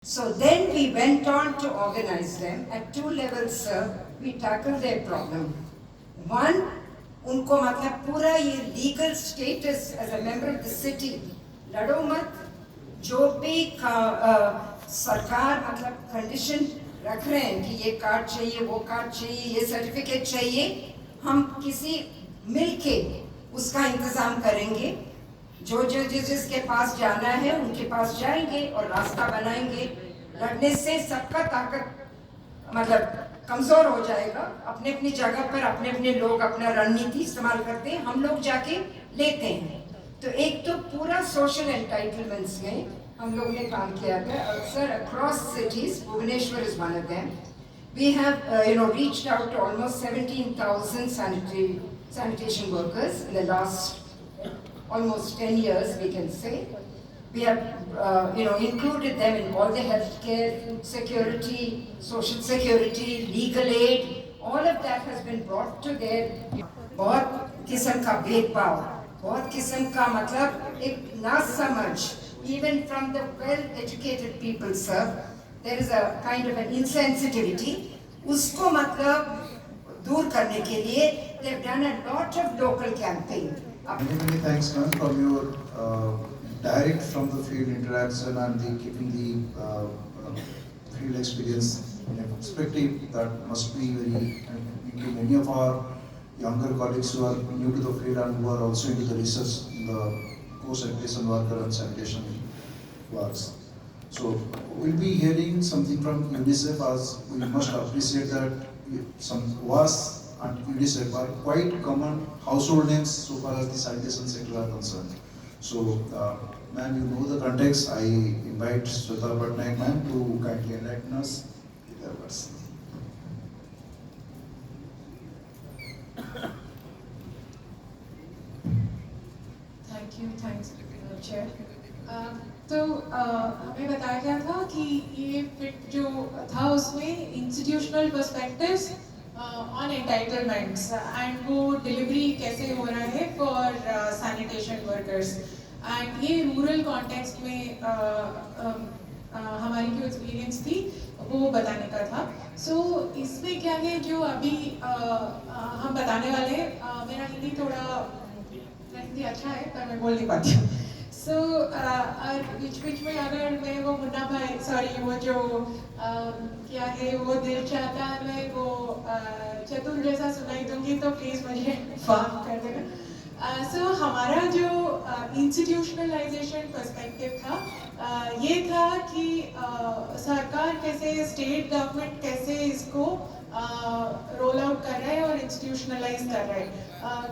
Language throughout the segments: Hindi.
So then we went on to organize them at two levels, sir. We tackled their problem. One, उनको मतलब पूरा ये legal status as a member of the city लड़ो मत, जो भी सरकार मतलब कंडीशन रख रहे हैं कि ये कार्ड चाहिए, वो कार्ड चाहिए, ये सर्टिफिकेट चाहिए, हम किसी मिलके उसका इंतजाम करेंगे। जो जिसके पास जाना है उनके पास जाएंगे और रास्ता बनाएंगे। लड़ने से सबका ताकत मतलब कमजोर हो जाएगा। अपने अपनी जगह पर अपने अपने लोग अपना रणनीति इस्तेमाल करते हैं, हम लोग जाके लेते हैं। तो एक तो पूरा सोशल एंटाइटलमेंट्स में हम लोग ने काम किया है sir across cities. Bhubaneswar is one of them. We have reached out to almost 17,000 sanitation workers in the last almost 10 years, we can say. We have included them in all the healthcare, food security, social security, legal aid. All of that has been brought to their बहुत किस्म का भेदभाव, बहुत किस्म का मतलब एक ना समझ, even from the well-educated people, sir, there is a kind of an insensitivity. उसको मतलब दूर करने के लिए they've done a lot of local campaign. Many thanks, ma'am, for your direct from the field interaction and keeping the field experience in a perspective that must be very to many of our younger colleagues who are new to the field and who are also into the research in the co-sanitation worker and sanitation works. So we'll be hearing something from UNICEF, as we must appreciate that some WAS and UNICEF are quite common household names so far as the sanitation sector are concerned. So, ma'am, you know the context. I invite Shweta Patnaik, ma'am, to kindly enlighten us with her words. Thanks, Chair. तो हमें बताया गया था कि ये फिट जो था उसमें institutional perspectives on entitlements and वो डिलीवरी कैसे हो रहा है फॉर सैनिटेशन वर्कर्स एंड ये रूरल कॉन्टेक्स्ट में हमारी जो एक्सपीरियंस थी वो बताने का था। सो इसमें क्या है जो अभी हम बताने वाले हैं, मेरा हिंदी थोड़ा हिंदी अच्छा है पर मैं बोल नहीं पाती हूँ। सो बीच में अगर मैं वो मुन्ना भाई सॉरी वो जो क्या है वो दिल चाहता है मैं वो चतुर जैसा सुनाई दूंगी तो प्लीज़ मुझे माफ कर देना। सो हमारा जो इंस्टीट्यूशनलाइजेशन पर्सपेक्टिव था ये था कि सरकार कैसे स्टेट गवर्नमेंट कैसे इसको रोल आउट कर रहा है और इंस्टीट्यूशनलाइज कर रहा है।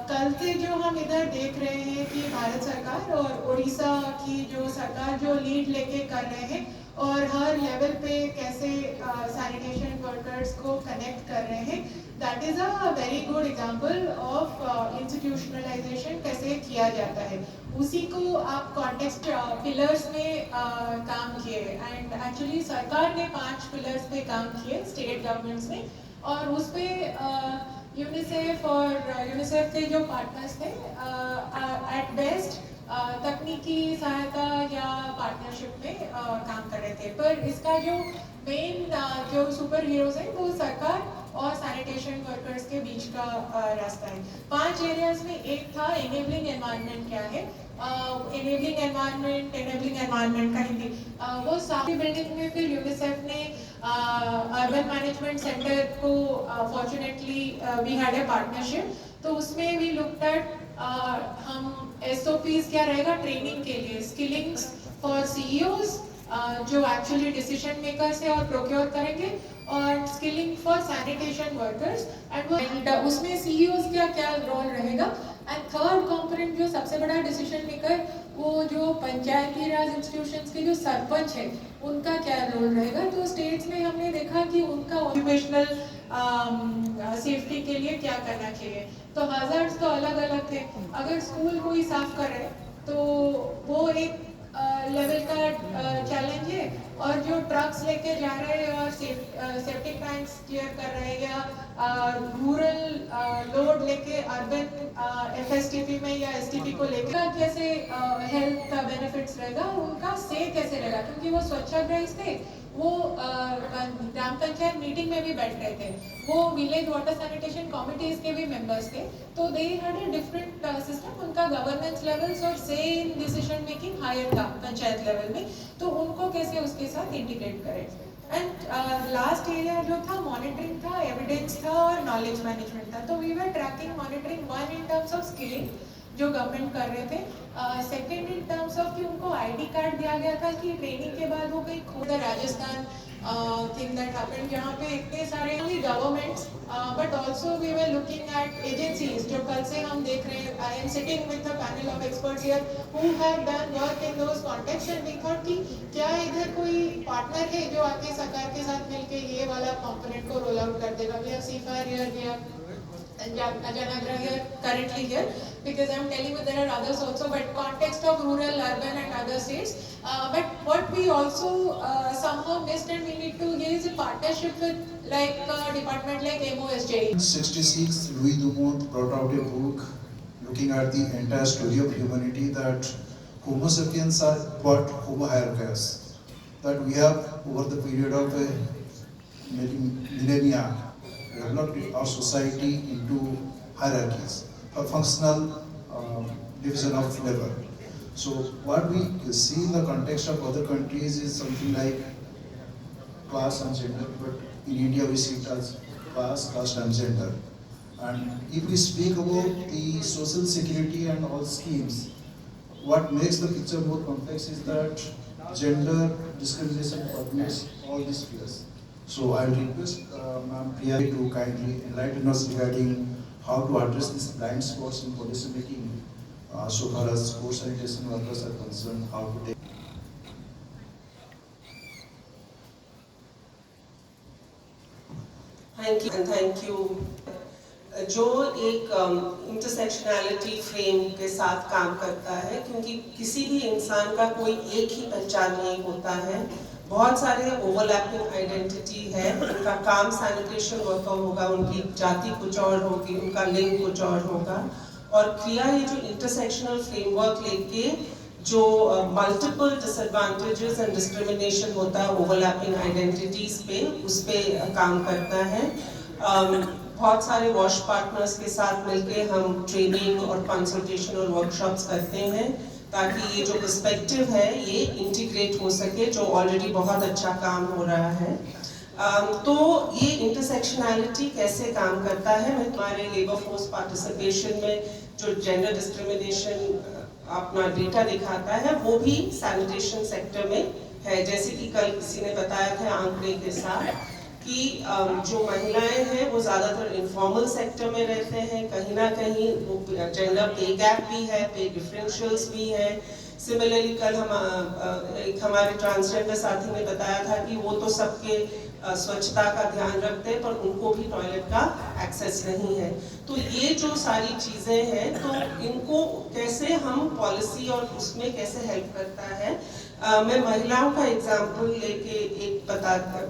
कल से जो हम इधर देख रहे हैं कि भारत सरकार और उड़ीसा की जो सरकार जो लीड लेके कर रहे हैं और हर लेवल पे कैसे सैनिटेशन वर्कर्स को कनेक्ट कर रहे हैं, that is a very good example of institutionalization कैसे किया जाता है। उसी को आप कॉन्टेक्स्ट पिलर्स में काम किए एंड एक्चुअली सरकार ने 5 पिलर्स पे काम किए स्टेट गवर्नमेंट्स में और उस पर यूनिसेफ और यूनिसेफ के जो पार्टनर्स थे एट बेस्ट तकनीकी सहायता या पार्टनरशिप में काम कर रहे थे, पर इसका जो मेन जो सुपर हीरोज हैं वो सरकार और सैनिटेशन वर्कर्स के बीच का रास्ता है। 5 एरियाज में एक था एनेबलिंग एनवायरनमेंट। क्या है एनेबलिंग एनवायरनमेंट का हिंदी वो सारी बिल्डिंग में फिर यूनिसेफ ने अर्बन मैनेजमेंट सेंटर को fortunately we had a partnership, तो उसमें वी लुक्ड एट हम SOPs क्या रहेगा ट्रेनिंग के लिए, स्किलिंग्स फॉर CEOs जो एक्चुअली डिसीजन मेकर्स है और प्रोक्योर करेंगे और skilling for sanitation workers and उसमें CEOs का क्या रोल रहेगा एंड थर्ड कंपोनेंट जो सबसे बड़ा डिसीजन मेकर वो जो पंचायती राज इंस्टीट्यूशंस के जो सरपंच है उनका क्या रोल रहेगा। तो स्टेट्स में हमने देखा कि उनका ऑक्यूपेशनल सेफ्टी के लिए क्या करना चाहिए, तो हैजर्ड्स तो अलग अलग थे। अगर स्कूल कोई साफ कर रहे तो वो एक लेवल का चैलेंज है और जो ट्रक्स लेके जा रहे हैं और सेप्टिक टैंक्स क्लियर कर रहे हैं या रूरल लोड लेके अर्बन एफएसटीपी में या एसटीपी को लेकर कैसे हेल्थ का बेनिफिट्स रहेगा, उनका से कैसे रहेगा, क्योंकि वो स्वच्छाग्रही थे, वो ग्राम पंचायत मीटिंग में भी बैठ रहे थे, वो विलेज वाटर सैनिटेशन कमिटीज के भी मेंबर्स थे, तो they had a different system, उनका गवर्नेंस लेवल्स और से इन डिसीजन मेकिंग हायर था पंचायत लेवल में, तो उनको कैसे उसके साथ इंटीग्रेट करें। एंड लास्ट एरिया जो था मॉनिटरिंग था, एविडेंस था और नॉलेज मैनेजमेंट था, तो we were tracking monitoring one in terms of skilling जो गवर्नमेंट कर रहे थे, सेकेंड इन टर्म्स ऑफ कि उनको आईडी कार्ड दिया गया था कि ट्रेनिंग के बाद वो कहीं खुद राजस्थान थिंग दैट हैपेंड जहाँ पे इतने सारे governments but also we were looking at agencies जो कल से हम देख रहे हैं। I am sitting with a panel of experts here who have done work in those contexts and we thought कि क्या इधर कोई पार्टनर है जो आके सरकार के साथ मिलके ये वाला कंपोनेंट को रोल आउट कर देगा। We have Seafire here, we have Janagra here currently here because I am telling you there are others also, but context of rural, urban and other states. But what we also somehow missed and we need to give is a partnership with like department like MOSJ. 1966, Louis Dumont brought out a book looking at the entire story of humanity, that Homo sapiens are but Homo hierarchus, that we have over the period of millennia developed our society into hierarchies, a functional division of labor. So what we see in the context of other countries is something like class and gender, but in India we see it as class, caste and gender. And if we speak about the social security and all schemes, what makes the picture more complex is that gender discrimination permeates all these spheres. So I will request Ma'am Priya to kindly enlighten us regarding how to address these blind spots in policy making, so far as poor sanitation workers are concerned, how to take. Thank you and thank you. जो एक इंटरसेक्शनैलिटी फ्रेम के साथ काम करता है, क्योंकि किसी भी इंसान का कोई एक ही पहचान नहीं होता है, बहुत सारे ओवरलैपिंग आइडेंटिटी है, उनका काम सैनिटेशन वर्कर होगा, उनकी जाति कुछ और होगी, उनका लिंग कुछ और होगा, और क्रिया ये जो इंटरसेक्शनल फ्रेमवर्क लेके जो मल्टीपल डिसएडवांटेजेस एंड डिस्क्रिमिनेशन होता है ओवरलैपिंग आइडेंटिटीज पे, उस पे काम करता है। बहुत सारे वॉश पार्टनर्स के साथ मिलके हम ट्रेनिंग और कंसल्टेशन और वर्कशॉप्स करते हैं ताकि ये जो पर्सपेक्टिव है ये इंटीग्रेट हो सके, जो ऑलरेडी बहुत अच्छा काम हो रहा है। तो ये इंटरसेक्शनैलिटी कैसे काम करता है, मैं तुम्हारे लेबर फोर्स पार्टिसिपेशन में जो जेंडर डिस्क्रिमिनेशन अपना डेटा दिखाता है वो भी सैनिटेशन सेक्टर में है। जैसे कि कल किसी ने बताया था आंकड़े के साथ कि जो महिलाएं हैं वो ज़्यादातर इनफॉर्मल सेक्टर में रहते हैं, कहीं ना कहीं वो जेंडर पे गैप भी है, पे डिफरेंशियल्स भी है। सिमिलरली कल एक हमारे ट्रांसजेंडर साथी ने बताया था कि वो तो सबके स्वच्छता का ध्यान रखते हैं पर उनको भी टॉयलेट का एक्सेस नहीं है। तो ये जो सारी चीज़ें हैं तो इनको कैसे हम पॉलिसी और उसमें कैसे हेल्प करता है। मैं महिलाओं का एग्जाम्पल लेके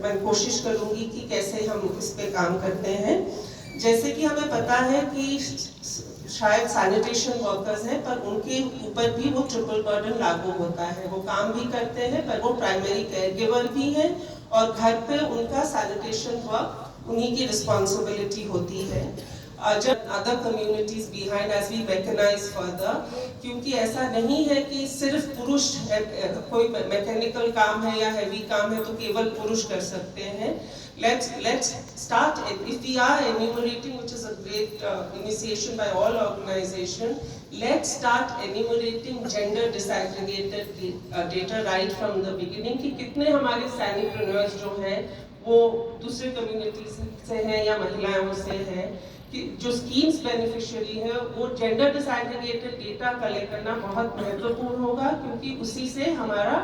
मैं कोशिश करूंगी कि कैसे हम इस पे काम करते हैं। जैसे कि हमें पता है कि शायद सैनिटेशन वर्कर्स हैं पर उनके ऊपर भी वो ट्रिपल बर्डन लागू होता है, वो काम भी करते हैं पर वो प्राइमरी केयर गिवर भी हैं और घर पे उनका सैनिटेशन वर्क उन्हीं की रिस्पॉन्सिबिलिटी होती है। जब other communities behind as we mechanize further, क्योंकि ऐसा नहीं है कि सिर्फ पुरुष कोई मैकेनिकल काम है या हैवी काम है तो केवल पुरुष कर सकते हैं। Let's start. If we are enumerating, which is a great initiation by all organizations, let's start enumerating gender disaggregated data right from the beginning कि कितने हमारे सैनिटप्रेन्योर्स जो हैं वो दूसरे कम्युनिटीज से हैं या महिलाओं से हैं, कि जो स्कीम्स बेनिफिशियरी है वो जेंडर डिसएग्रीगेटेड डेटा कलेक्ट करना बहुत महत्वपूर्ण होगा, क्योंकि उसी से हमारा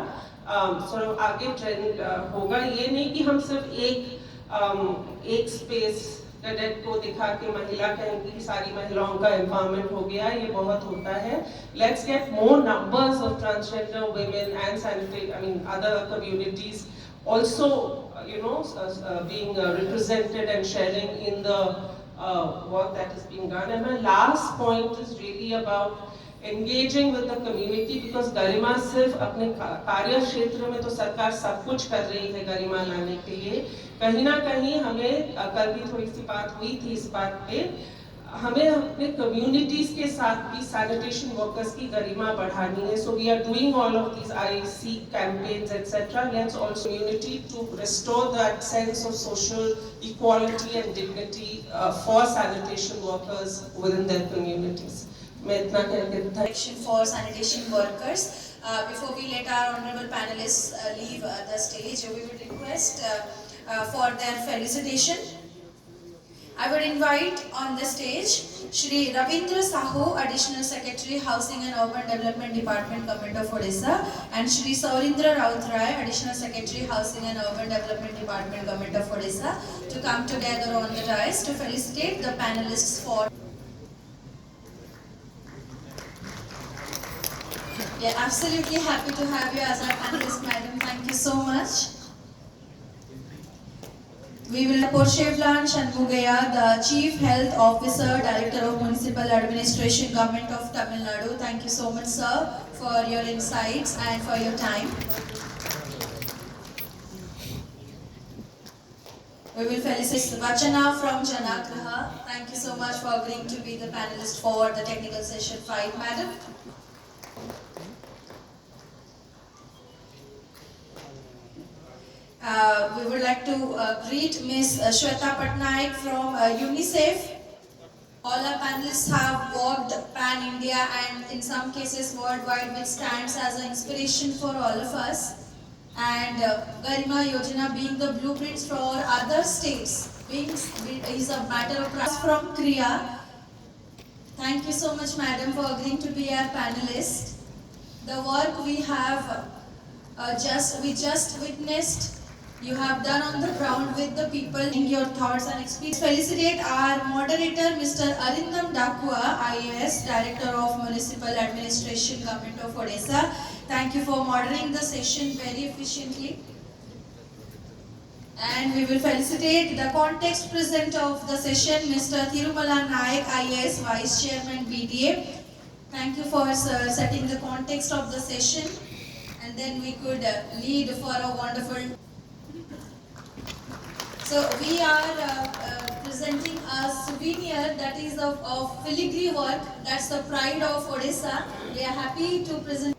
आगे ट्रेंड होगा। ये नहीं कि हम सिर्फ एक स्पेस कैडेट को दिखा के महिला कहेंगे कि सारी महिलाओं का एम्पावरमेंट हो गया, ये बहुत होता है। Let's get more numbers of transgender women and other communities also being represented and sharing in the work that is being done. And my last point is really about engaging with the community, because गरिमा सिर्फ अपने कार्य क्षेत्र में तो सरकार सब कुछ कर रही है गरिमा लाने के लिए, कहीं ना कहीं हमें कल भी थोड़ी सी बात हुई थी इस बात पे, हमें अपने कम्युनिटीज के साथ भी सैनिटेशन वर्कर्स की गरिमा बढ़ानी है. So we are doing all of these IC campaigns etc. Let's also community to restore that sense of social equality and dignity for sanitation workers within their communities. मैं इतना कहकर Election for sanitation workers. Before we let our honorable panelists leave the stage, we would request for their felicitation. I would invite on the stage Shri Ravindra Sahu, Additional Secretary, Housing and Urban Development Department, Government of Odisha, and Shri Saurindra Rautrai, Additional Secretary, Housing and Urban Development Department, Government of Odisha, to come together on the dais to felicitate the panelists for. We are absolutely happy to have you as our panelist, madam. Thank you so much. We will report Shivlan Shanmugaya, the Chief Health Officer, Director of Municipal Administration, Government of Tamil Nadu. Thank you so much, sir, for your insights and for your time. We will felicitate Vachana from Janagraha. Thank you so much for agreeing to be the panelist for the technical session 5, madam. We would like to greet Ms. Shweta Patnaik from UNICEF. All our panelists have worked pan-India and in some cases worldwide, which stands as an inspiration for all of us. And Garima Yojana being the blueprints for other states, is a matter of pride. From Kriya. Thank you so much, madam, for agreeing to be our panelist. The work we have just witnessed, you have done on the ground with the people, in your thoughts and experience. Felicitate our moderator, Mr. Arindam Dakua, IAS, Director of Municipal Administration, Government of Odisha. Thank you for moderating the session very efficiently. And we will felicitate the context present of the session, Mr. Thirumala Naik, IAS, Vice Chairman, BDA. Thank you for setting the context of the session, and then we could lead for a wonderful. So we are presenting a souvenir that is of filigree work. That's the pride of Odisha. We are happy to present.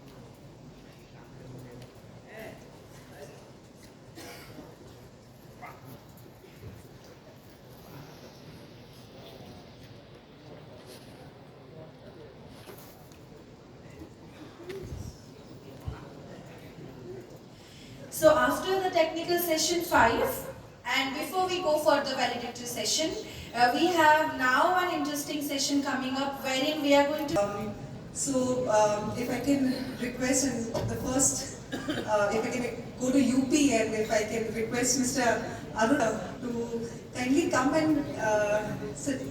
So after the technical session 5, and before we go for the valedictory session, we have now an interesting session coming up wherein we are going to... If I can request the first, if I can go to UP and if I can request Mr. Arun to kindly come and sit.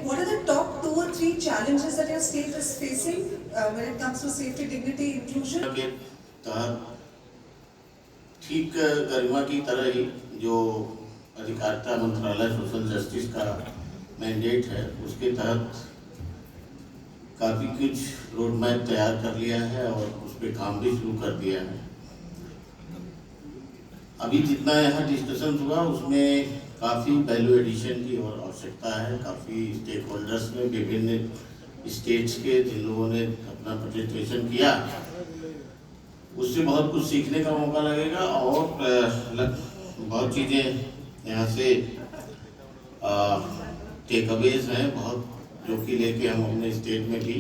What are the top 2 or 3 challenges that your state is facing when it comes to safety, dignity, inclusion? ठीक गरिमा की तरह ही जो अधिकारिता मंत्रालय सोशल जस्टिस का मैंडेट है, उसके तहत काफ़ी कुछ रोड मैप तैयार कर लिया है और उस पर काम भी शुरू कर दिया है. अभी जितना यहाँ डिस्कशन हुआ उसमें काफ़ी वैल्यू एडिशन की और आवश्यकता है. काफ़ी स्टेक होल्डर्स में विभिन्न स्टेट्स के जिन लोगों ने अपना पार्टिसिपेशन किया, उससे बहुत कुछ सीखने का मौका लगेगा और बहुत चीज़ें यहाँ से टेक अवेज हैं बहुत, जो कि लेके हम अपने स्टेट में भी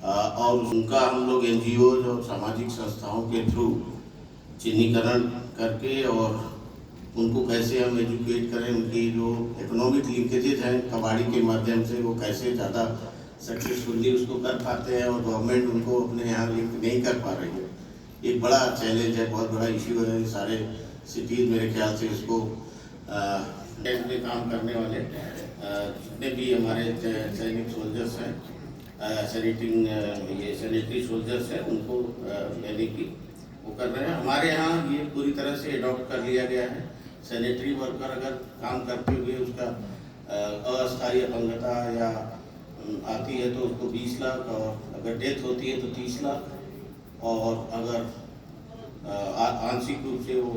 और उनका हम लोग NGOs और सामाजिक संस्थाओं के थ्रू चिन्हीकरण करके और उनको कैसे हम एजुकेट करें, उनकी जो इकोनॉमिक लिंकेजेज हैं कबाड़ी के माध्यम से वो कैसे ज़्यादा सक्सेसफुली उसको कर पाते हैं और गवर्नमेंट उनको अपने यहाँ लिंक नहीं कर पा रही है. एक बड़ा चैलेंज है, बहुत बड़ा इश्यू है. सारे सिटीज़ मेरे ख्याल से इसको में काम करने वाले जितने भी हमारे सैनिक सोल्जर्स हैं, सैनिटरी सोल्जर्स हैं, उनको यानी कि वो कर रहे हैं। हमारे यहाँ ये पूरी तरह से अडॉप्ट कर लिया गया है। सैनिटरी वर्कर अगर काम करते हुए उसका अस्थायी अपंगता या आती है तो उसको 20 लाख, और अगर डेथ होती है तो 30 लाख, और अगर आंशिक रूप से वो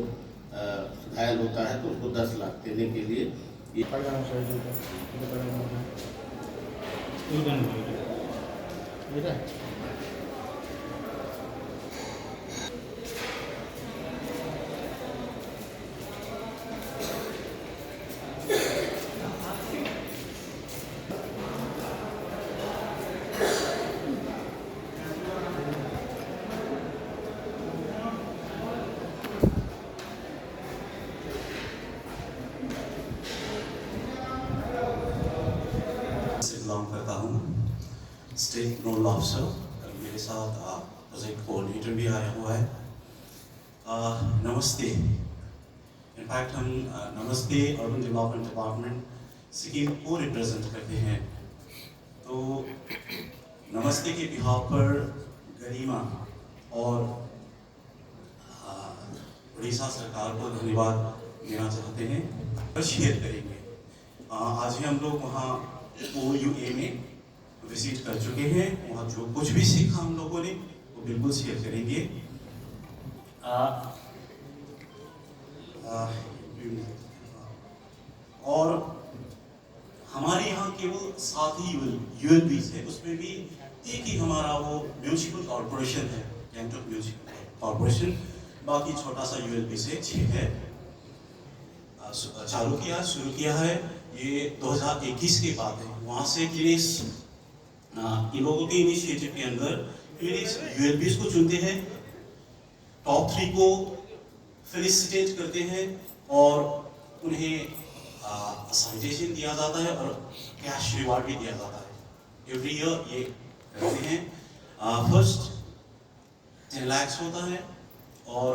घायल होता है तो उसको 10 लाख देने के लिए ये से बिलोंग करता हूँ। स्टेट रोल ऑफिसर, मेरे साथ प्रोजेक्ट कोऑर्डिनेटर भी आया हुआ है। नमस्ते। इनफैक्ट हम नमस्ते अर्बन डेवलपमेंट डिपार्टमेंट सिक्किम को रिप्रेजेंट करते हैं। तो नमस्ते के बिहाफ पर गरिमा और उड़ीसा सरकार को धन्यवाद देना चाहते हैं और शेयर करेंगे। आज ही हम लोग वहाँ OUA में विजिट कर चुके हैं। वहाँ जो कुछ भी सीखा हम लोगों ने वो बिल्कुल शेयर करेंगे। और हमारे यहाँ केवल 7 ही ULBs है, उसमें भी एक ही हमारा वो म्यूनिसिपल कॉर्पोरेशन है, गैंगटॉक म्यूनिसिपल कॉर्पोरेशन। बाकी छोटा सा ULB से 6 है। शुरू किया है ये 2021 के बाद है। वहाँ से क्लिनिक्स इन लोगों के इनिशिएटिव के अंदर क्लिनिक्स ULBs को चुनते हैं, टॉप 3 को फेलिसिटेट करते हैं और उन्हें साइटेशन दिया जाता है और कैश रिवार्ड भी दिया जाता है। एवरी ईयर ये करते हैं। फर्स्ट 10 लाख होता है और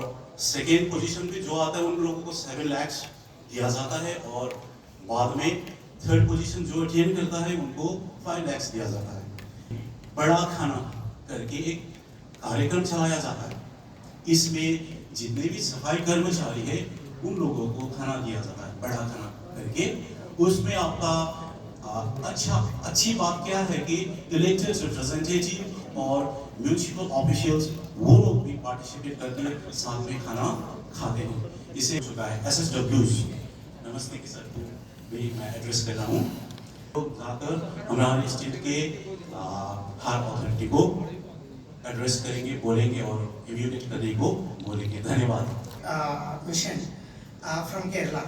सेकेंड पोजीशन पे जो आता है उन लोगों को 7 लाख दिया जाता है, और बाद में थर्ड पोजीशन जो अटेन करता है उनको 5 लाख दिया जाता है। बड़ा खाना करके एक कार्यक्रम चलाया जाता है। इसमें जितने भी सफाई कर्मचारी है उन लोगों को खाना दिया जाता है, बड़ा खाना करके। उसमें आपका अच्छी बात क्या है कि इलेक्टेड रिप्रेजेंटेटिव और म्यूनिसिपल ऑफिशियल्स वो लोग भी पार्टिसिपेट करके साथ में खाना खाते हैं। इसे चुका है SSWs। नमस्ते के सर भी मैं एड्रेस कर रहा हूँ। तो जाकर हमारे स्टेट के हर अथॉरिटी को एड्रेस करेंगे, बोलेंगे और इम्यूनेट करने को बोलेंगे। धन्यवाद। Mission from Kerala.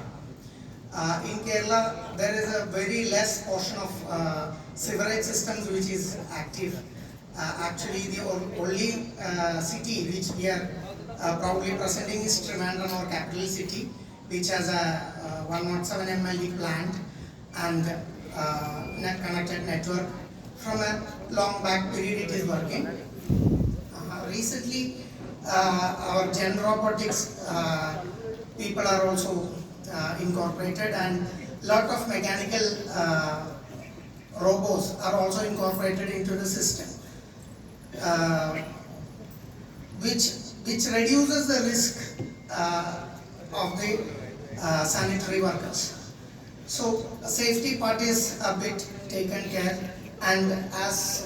In Kerala, there is a very less portion of sewerage systems which is active. Actually, the only city which we are proudly presenting is Trivandrum, our capital city, which has a 107 MLD plant and net connected network. From a long back period, it is working. Recently, our Gen Robotics people are also incorporated, and lot of mechanical robots are also incorporated into the system, which reduces the risk of the sanitary workers. So safety part is a bit taken care, and as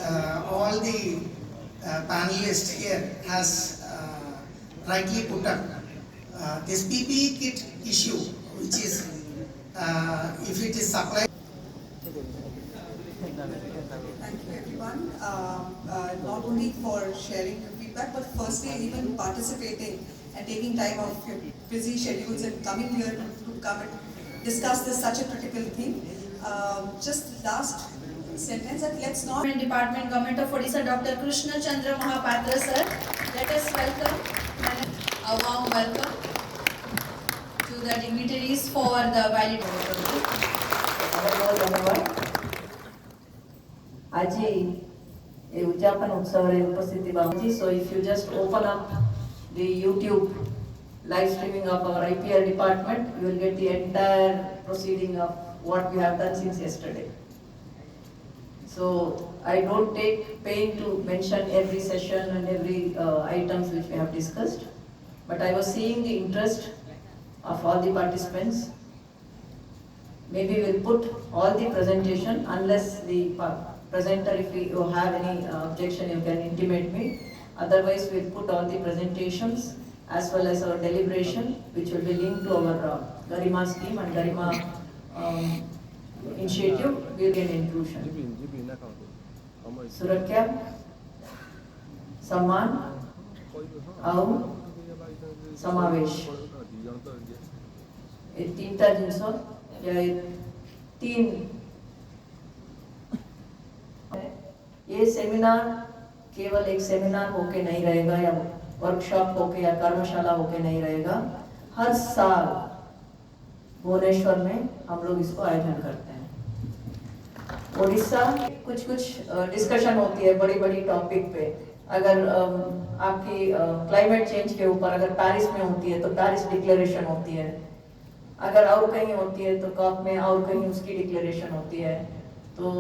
all the panelists here has rightly put up, this PPE kit issue, which is if it is supplied. Thank you everyone, not only for sharing your feedback, but firstly even participating and taking time out of your busy schedules and coming here to come and discuss this such a critical thing. Just last sentence, that let's not. Department Government of Odisha, Dr. Krishna Chandra Mahapatra sir. Let us welcome a warm welcome to the dignitaries for the valid. Aji उद्यापन उत्सव रे उपस्थिति बांधी. So if you just open up the YouTube live streaming of our IPR department, you will get the entire proceeding of what we have done since yesterday. So I don't take pain to mention every session and every items which we have discussed. but I was seeing the interest of all the participants. Maybe we'll put all the presentation unless the presenter, if you have any objection, you can intimate me. Otherwise, we'll put all the presentations as well as our deliberation, which will be linked to our Garima scheme and Garima initiative, will be an inclusion. Surakya, Samman, Au, Samavesh. ये तीनटा जिनसो या तीन ये सेमिनार केवल एक सेमिनार होके नहीं रहेगा या वर्कशॉप होके या कर्मशाला होके नहीं रहेगा। हर साल भुवनेश्वर में हम लोग इसको आयोजन करते हैं। ओडिशा कुछ डिस्कशन होती है बड़ी बड़ी टॉपिक पे। अगर आपकी क्लाइमेट चेंज के ऊपर अगर पेरिस में होती है तो पेरिस डिक्लेरेशन होती है, अगर और कहीं होती है तो कॉप में और कहीं उसकी डिक्लेरेशन होती है। तो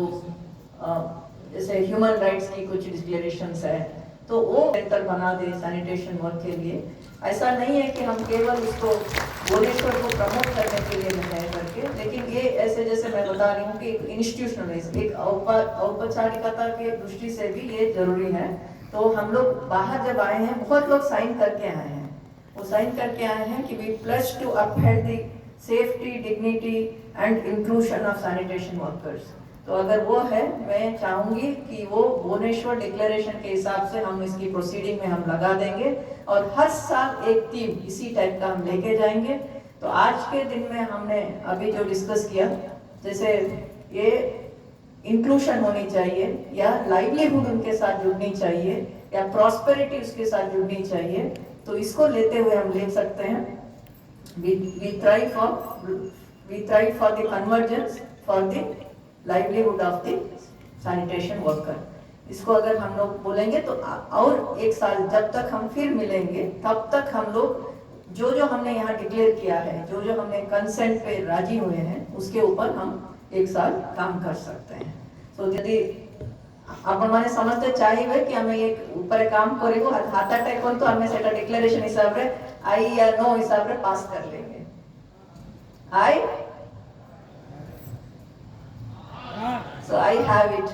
जैसे ह्यूमन राइट्स की कुछ डिक्लेरेशंस है तो वो बेहतर बना दे सैनिटेशन वर्क के लिए। ऐसा नहीं है कि हम केवल उसको भुवनेश्वर को प्रमोट करने के लिए बनाए करके, लेकिन ये ऐसे जैसे मैं बता रही हूँ कि एक इंस्टीट्यूशनलाइज एक औपचारिकता के दृष्टि से भी ये जरूरी है। तो हम लोग बाहर जब आए हैं बहुत लोग साइन करके आए हैं, वो साइन करके आए हैं कि we pledge to uphold the safety, dignity and inclusion of sanitation workers. तो अगर वो है, मैं चाहूंगी कि वो भुवनेश्वर डिक्लेरेशन के हिसाब से हम इसकी प्रोसीडिंग में हम लगा देंगे और हर साल एक थीम इसी टाइप का हम लेके जाएंगे। तो आज के दिन में हमने अभी जो डिस्कस किया, जैसे ये इंक्लूशन होनी चाहिए या लाइवलीहुड उनके साथ जुड़नी चाहिए या प्रॉस्पेरिटी उसके साथ जुड़नी चाहिए, तो इसको लेते हुए हम ले सकते हैं we try for the convergence for the livelihood of the sanitation worker। इसको अगर हम लोग बोलेंगे तो और एक साल जब तक हम फिर मिलेंगे तब तक हम लोग जो हमने यहाँ डिक्लेयर किया है, जो हमने कंसेंट पे राजी हुए हैं, उसके ऊपर हम एक साल काम कर सकते हैं। तो यदि आपण माने समझते चाहिए कि हमें एक ऊपर काम करेगो हाथ अटैक कर तो हमें सेटा डिक्लेरेशन हिसाब रे आई या नो हिसाब रे पास कर लेंगे। आई सो आई हैव इट।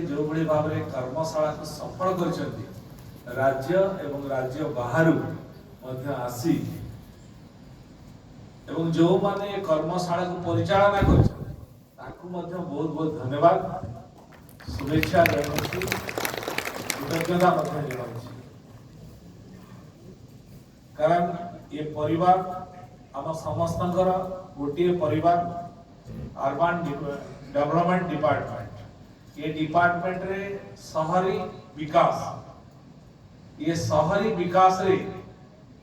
जो बड़ी भाव में कर्मशाला को सफल करछंती राज्य एवं राज्य बाहर मध्य आसी एवं जो माने कर्मशाला को परिचालना कर बहुत बहुत धन्यवाद, शुभेच्छा जनाऊँ, कृतज्ञता कारण ये परिवार आम समस्त गोटे परिवार अर्बन डेवलपमेंट डिपार्टमेंट, ये डिपार्टमेंट रे शहरी विकास, ये शहरी विकास रे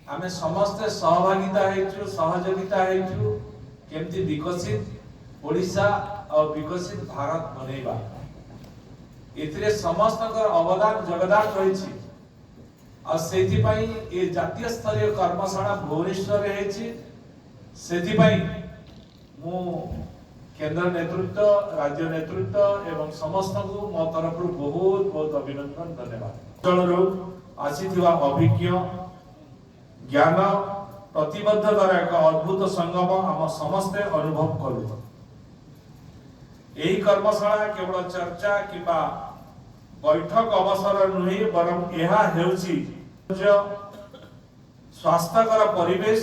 आमे समस्त सहभागिता हेचु सहयोगिता हेचु केमती विकसित ओडिशा और विकसित भारत बनेबा, एथिरे समस्त अवदान जगदान रही और सेथि पई ए जातीय स्तरीय कर्मशाला भुवनेश्वर हेछि। सेथि पई मु केंद्र नेतृत्व, राज्य नेतृत्व एवं समस्त को मो तरफ बहुत बहुत अभिनंदन धन्यवाद। अंचल आसीथिबा अभिज्ञ ज्ञान प्रतिबद्धतार एक अद्भुत संगम आम समस्ते अनुभव करू। यही कर्मशाला केवल चर्चा किंबा बैठक अवसर नुहे, बरं यह हेउछि स्वास्थ्यकर परिवेश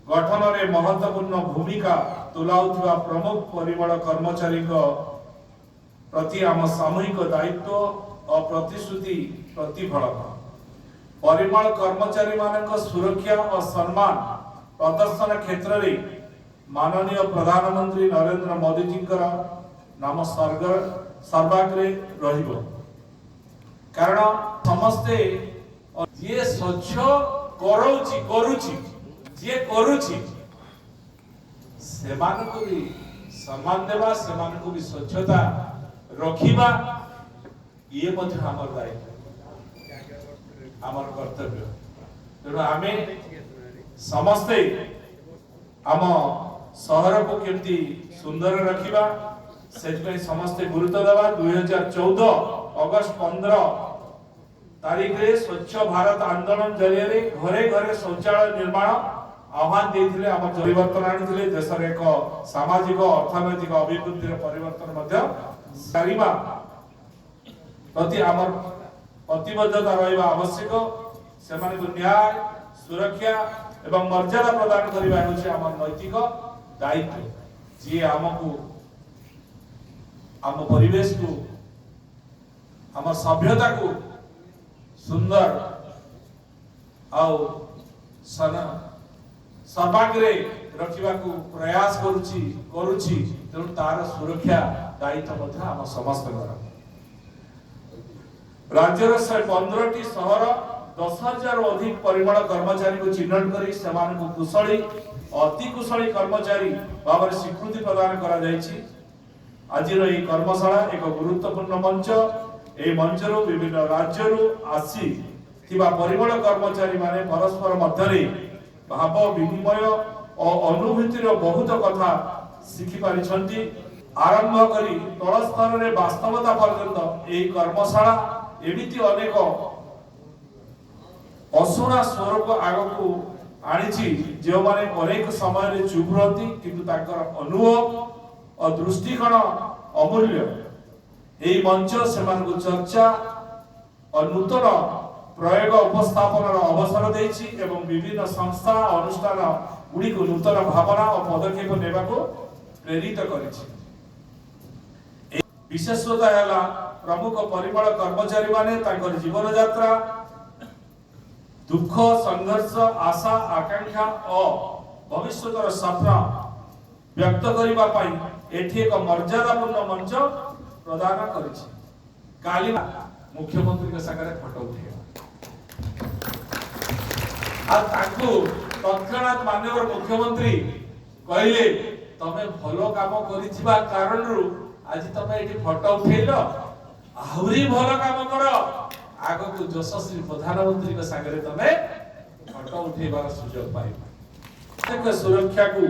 गठन रे महत्वपूर्ण भूमिका तुलाउथिबा प्रमुख परिमल कर्मचारी प्रति आम सामूहिक दायित्व और प्रतिश्रुति प्रतिफलक। परिमल कर्मचारी मानक सुरक्षा और सम्मान प्रदर्शन क्षेत्र रे माननीय प्रधानमंत्री नरेंद्र मोदी जी नाम सर्वाग्रे रहिबो, कारण समस्ते ये स्वच्छ करुची जे करुची सेमान को भी सम्मान देवा, सेमान को भी स्वच्छता रखिबा, ये मध्य हमर दायित्व, हमर कर्तव्य। तेणु आमे समस्ते आम शहर को केमती सुंदर रखिबा से समस्ते गुरुत्व देवा। 2014 अगस्त 15 तारीख रे स्वच्छ भारत आंदोलन जरिए घरे घरे शौचालय निर्माण आह्वान देथिले हम परिवर्तन आनिथिले देशर एक सामाजिक अर्थनैतिक अभिवृद्धि परिवर्तन मध्य सारिबा प्रति आमर प्रतिबद्धता रहिबा आवश्यक सेमान को न्याय सुरक्षा एवं मर्यादा प्रदान करबा होछि आमर नैतिक दायित्व जे हमकु आम परिवेश को आम सभ्यता को सुंदर आउ सर्वाग्रे रखा प्रयास करुछि तेणु तार सुरक्षा दायित्व मध्य आम समस्त राज्यर 115टी सहर 10,000 अधिक परिमल कर्मचारी को चिन्हट करी सेमान को कुशली अति कुशली कर्मचारी भाव स्वीकृति प्रदान करा जायछि। आज कर्मशाला एक गुरुत्वपूर्ण मंच ए मंचर विभिन्न राज्यरू आसी थिबा परिमल कर्मचारी माने परस्पर मध्यरे भाव विनिमय और अनुभूतिर बहुत कथा शिखि पारिछंती। आरंभ करी तल स्तर रे वास्तवता पर्यंत ए कर्मशाला एमिति अनेक असुना स्वर को आग को आनिछि जो माने अनेक समय रे चुप रहती किंतु ताकर अनुभव और दृष्टिकोण अमूल्य। एई मंच सेमान को चर्चा और नूतन प्रयोग उपस्थापन अवसर देछि एवं विभिन्न संस्था अनुष्ठान गुडी को नूतन भावना और पदक्षेप नेबा को प्रेरित करिछि। विशेषता हैला प्रमुख परिमल कर्मचारी माने ताकर जीवन यात्रा दुख संघर्ष आशा आकांक्षा और भविष्यतर सपना व्यक्त करिबा पई एठी एक मर्यादापूर्ण मंच प्रदान करिछि। काली मुख्यमंत्री के सागरे फोटो उठे आ ताकू तत्क्षणात माननीय मुख्यमंत्री कहले तमे भलो काम करिथिबा कारणरू आज तमे एठी फोटो उठेलो आहुरी भलो काम करो आगो को यशस्वी प्रधानमंत्री के सागरे तमे फोटो उठेबार सुयोग पाइबा। सुरक्षा को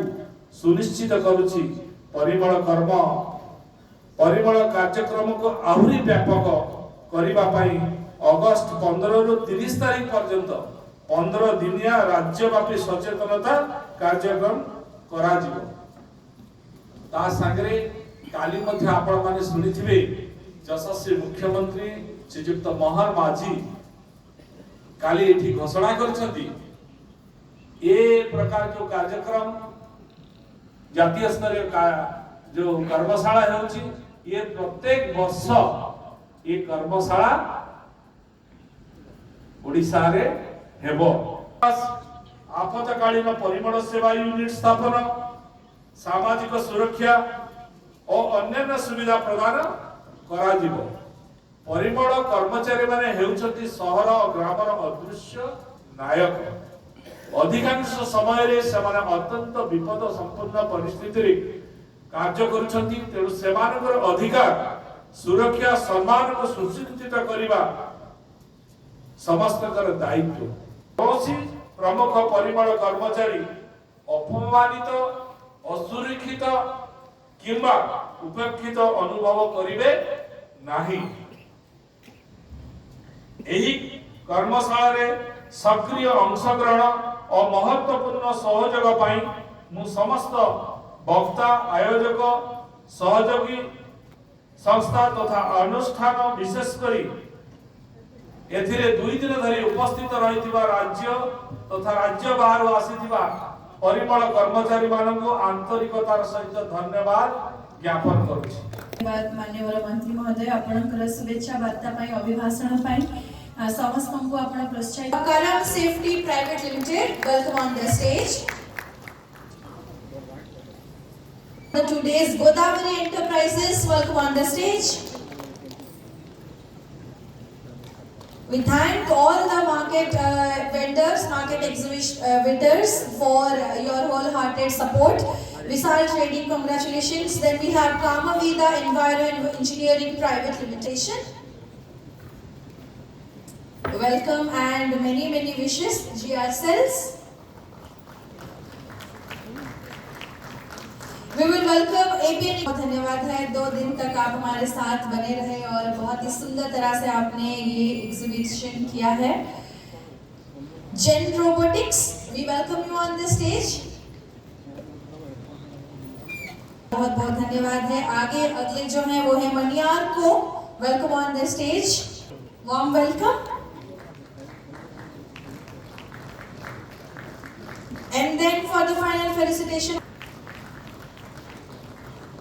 सुनिश्चित करुछि परिमल कार्यक्रम को आहुरी व्यापक करिबा पई अगस्त 15 रु 30 तारिख पर्यंत 15 दिनिया राज्यव्यापी सचेतनता कार्यक्रम करा जिवो। ता संगरे काली मध्य आपण माने सुनिथिबे यशस्वी मुख्यमंत्री श्रीयुक्त मोहन माझी काली एठी घोषणा करछंती ए प्रकार जो कार्यक्रम जातीय स्तर जो कर्मशाला होची ये प्रत्येक वर्ष ये कर्मशाला ओडिसा रे हेबो। आपातकालीन परिमल सेवा यूनिट स्थापन सामाजिक सुरक्षा और अन्य सुविधा प्रदान करा जिवो। परिमल कर्मचारी माने हेउछंती सहर और ग्रामर अदृश्य नायक। अधिकांश समय रे सेमाने अत्यंत विपद संपन्न परिस्थिति रे कार्य करुछंती तेणु सेमानकर अधिकार सुरक्षा सम्मान को सुनिश्चित करिबा समस्तकर दायित्व। कौसी प्रमुख परिमल कर्मचारी अपमानित असुरक्षित किंबा उपेक्षित अनुभव करिवे नाही। एही कर्मशाला रे सक्रिय अंशग्रहण और महत्वपूर्ण सहयोग पाई मु समस्त वक्ता आयोजक सहयोगी संस्था तथा अनुष्ठान विशेष करी एथिरे 2 दिन धरी उपस्थित रहिथिबा राज्य तथा राज्य बाहर आसीथिबा परिमल कर्मचारी माननको आंतरिकतार सहित धन्यवाद ज्ञापन करूछि। धन्यवाद माननीय मंत्री महोदय आपनकर शुभेच्छा वार्ता पई अभिभाषण पई समस्त को आपण प्रोत्साहित। करम safety private limited welcome on the stage. Today's Godavari Enterprises welcome on the stage. We thank all the market vendors, market exhibition vendors for your wholehearted support. Vishal Trading, congratulations. Then we have Kamavida Enviro Engineering Private Limitation. Welcome and many wishes. GR Cells. We will welcome APN। बहुत धन्यवाद है, 2 दिन तक आप हमारे साथ बने रहे और बहुत ही सुंदर तरह से आपने ये एग्जीबिशन किया है। Gen Robotics, we welcome you on the stage। बहुत बहुत धन्यवाद है। आगे अगले जो हैं वो है मनियार को welcome on the stage. Warm welcome. And then for the final felicitation,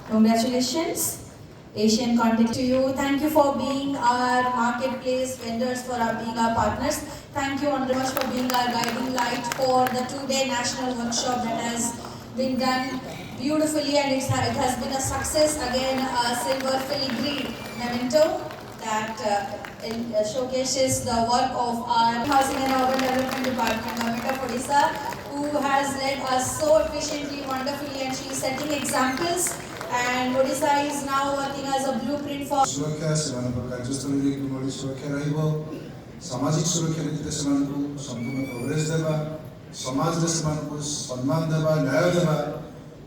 congratulations, Asian Contact to you. Thank you for being our marketplace vendors, for being our partners. Thank you very much for being our guiding light for the 2-day national workshop that has been done beautifully, and it has been a success. Again, a silver filigree memento that showcases the work of our Housing and Urban Development Department, Government of Odisha, who has led us so efficiently, wonderfully, and she is setting examples. And Odisha is now working as a blueprint for सुरक्षा सेमानक कार्यस्थल रे किमोली सुरक्षा रहिबो, सामाजिक सुरक्षा नीति सेमानकु संपूर्ण कवरेज देबा, समाज रे सेमानकु सम्मान देबा, न्याय देबा,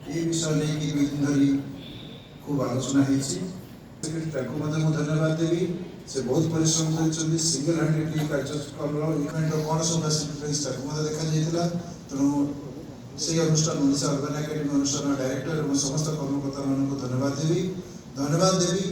ए विषय नै कि 2 दिन धरि खूब आलोचना हेछि। ताको मते मु धन्यवाद देबी, से बहुत परिश्रम करिसथि, सिंगल हैंडेडली कार्यक्रम इवेंट कोन सब सिंपल ताको मते देखा जायतिला। तनो से अनुष्ठान ओडिशा अर्बन एकेडमी अनुष्ठान डायरेक्टर और समस्त कर्मकर्ता मानक धन्यवाद देवी।